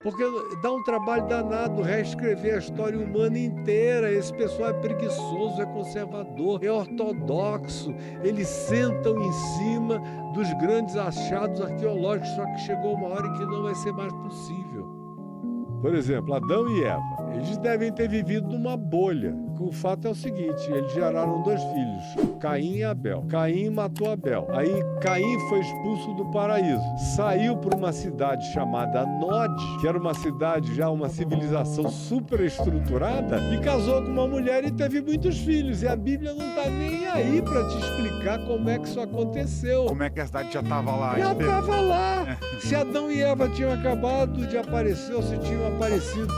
Porque dá um trabalho danado reescrever a história humana inteira. Esse pessoal é preguiçoso, é conservador, é ortodoxo. Eles sentam em cima dos grandes achados arqueológicos, só que chegou uma hora em que não vai ser mais possível. Por exemplo, Adão e Eva, eles devem ter vivido numa bolha. O fato é o seguinte, eles geraram 2 filhos, Caim e Abel. Caim matou Abel. Aí Caim foi expulso do paraíso. Saiu para uma cidade chamada Nod, que era uma cidade já, uma civilização super estruturada, e casou com uma mulher e teve muitos filhos. E a Bíblia não está nem aí para te explicar como é que isso aconteceu. Como é que a cidade já estava lá? Já estava lá. Se Adão e Eva tinham acabado de aparecer ou se tinham aparecido,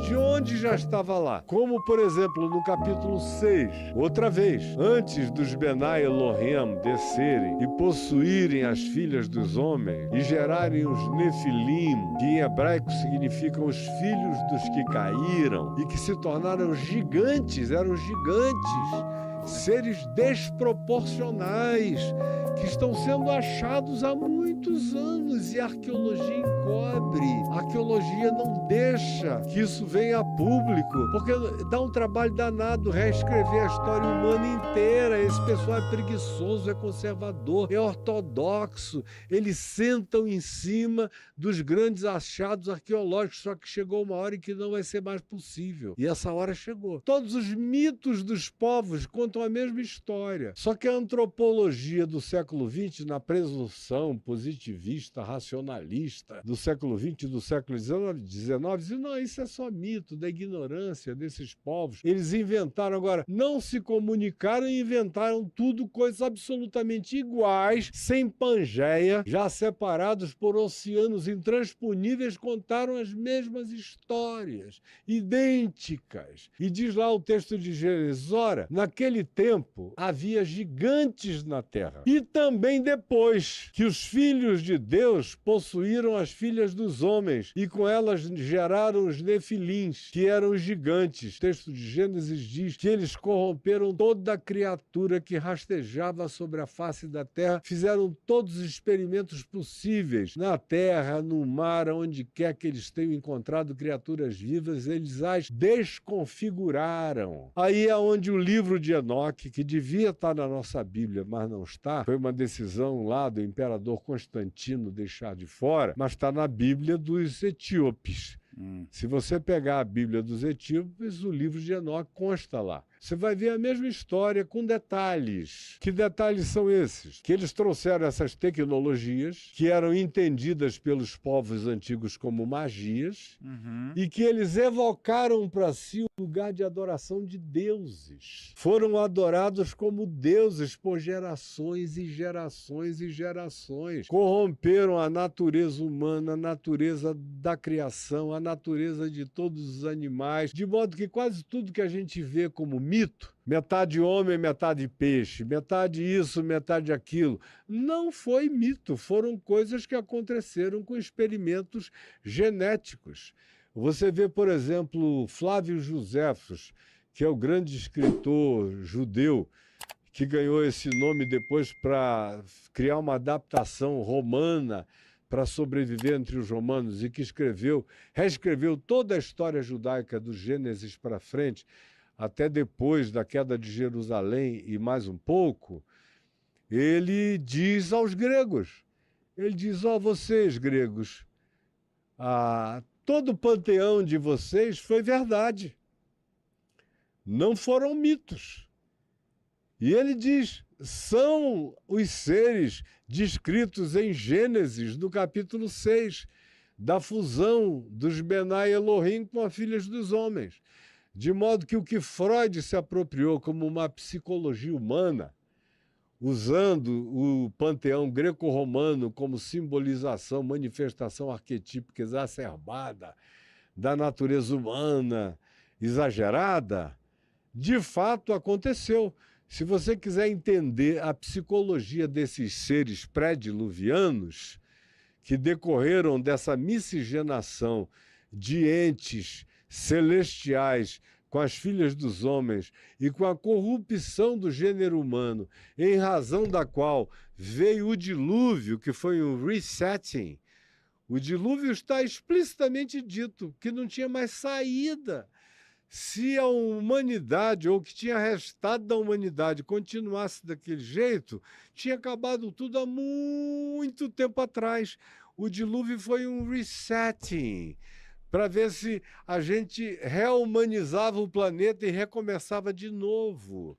de onde já estava lá? Como, por exemplo, no capítulo 6, outra vez, antes dos Benai Elohim descerem e possuírem as filhas dos homens e gerarem os Nefilim, que em hebraico significam os filhos dos que caíram e que se tornaram gigantes, eram gigantes, seres desproporcionais, que estão sendo achados há muitos anos e a arqueologia encobre. A arqueologia não deixa que isso venha a público, porque dá um trabalho danado reescrever a história humana inteira. Esse pessoal é preguiçoso, é conservador, é ortodoxo. Eles sentam em cima dos grandes achados arqueológicos, só que chegou uma hora em que não vai ser mais possível. E essa hora chegou. Todos os mitos dos povos contam a mesma história, só que a antropologia do século XX, na presunção positivista, racionalista do século XX e do século XIX, diz, não, isso é só mito da ignorância desses povos. Eles inventaram, agora, não se comunicaram e inventaram tudo, coisas absolutamente iguais, sem Pangeia, já separados por oceanos intransponíveis, contaram as mesmas histórias, idênticas. E diz lá o texto de Gênesis, ora, naquele tempo havia gigantes na terra. E também depois que os filhos de Deus possuíram as filhas dos homens e com elas geraram os nefilins, que eram os gigantes. O texto de Gênesis diz que eles corromperam toda a criatura que rastejava sobre a face da terra, fizeram todos os experimentos possíveis na terra, no mar, onde quer que eles tenham encontrado criaturas vivas, eles as desconfiguraram. Aí é onde o livro de Enoque, que devia estar na nossa Bíblia, mas não está, foi uma decisão lá do imperador Constantino deixar de fora, mas está na Bíblia dos etíopes. Se você pegar a Bíblia dos etíopes, o livro de Enoque consta lá. Você vai ver a mesma história com detalhes. Que detalhes são esses? Que eles trouxeram essas tecnologias que eram entendidas pelos povos antigos como magias e que eles evocaram para si o lugar de adoração de deuses. Foram adorados como deuses por gerações e gerações e gerações. Corromperam a natureza humana, a natureza da criação, a natureza de todos os animais, de modo que quase tudo que a gente vê como mito, metade homem, metade peixe, metade isso, metade aquilo, não foi mito, foram coisas que aconteceram com experimentos genéticos. Você vê, por exemplo, Flávio Josefos, que é o grande escritor judeu, que ganhou esse nome depois para criar uma adaptação romana para sobreviver entre os romanos e que reescreveu toda a história judaica do Gênesis para frente, até depois da queda de Jerusalém e mais um pouco, ele diz aos gregos, ele diz, vocês gregos, todo o panteão de vocês foi verdade, não foram mitos. E ele diz, são os seres descritos em Gênesis, no capítulo 6, da fusão dos Benai Elohim com as filhas dos homens. De modo que o que Freud se apropriou como uma psicologia humana, usando o panteão greco-romano como simbolização, manifestação arquetípica exacerbada da natureza humana exagerada, de fato aconteceu. Se você quiser entender a psicologia desses seres pré-diluvianos, que decorreram dessa miscigenação de entes celestiais com as filhas dos homens e com a corrupção do gênero humano, em razão da qual veio o dilúvio, que foi um resetting, O dilúvio está explicitamente dito que não tinha mais saída. Se a humanidade, ou o que tinha restado da humanidade, continuasse daquele jeito, tinha acabado tudo há muito tempo atrás. O dilúvio foi um resetting, para ver se a gente rehumanizava o planeta e recomeçava de novo.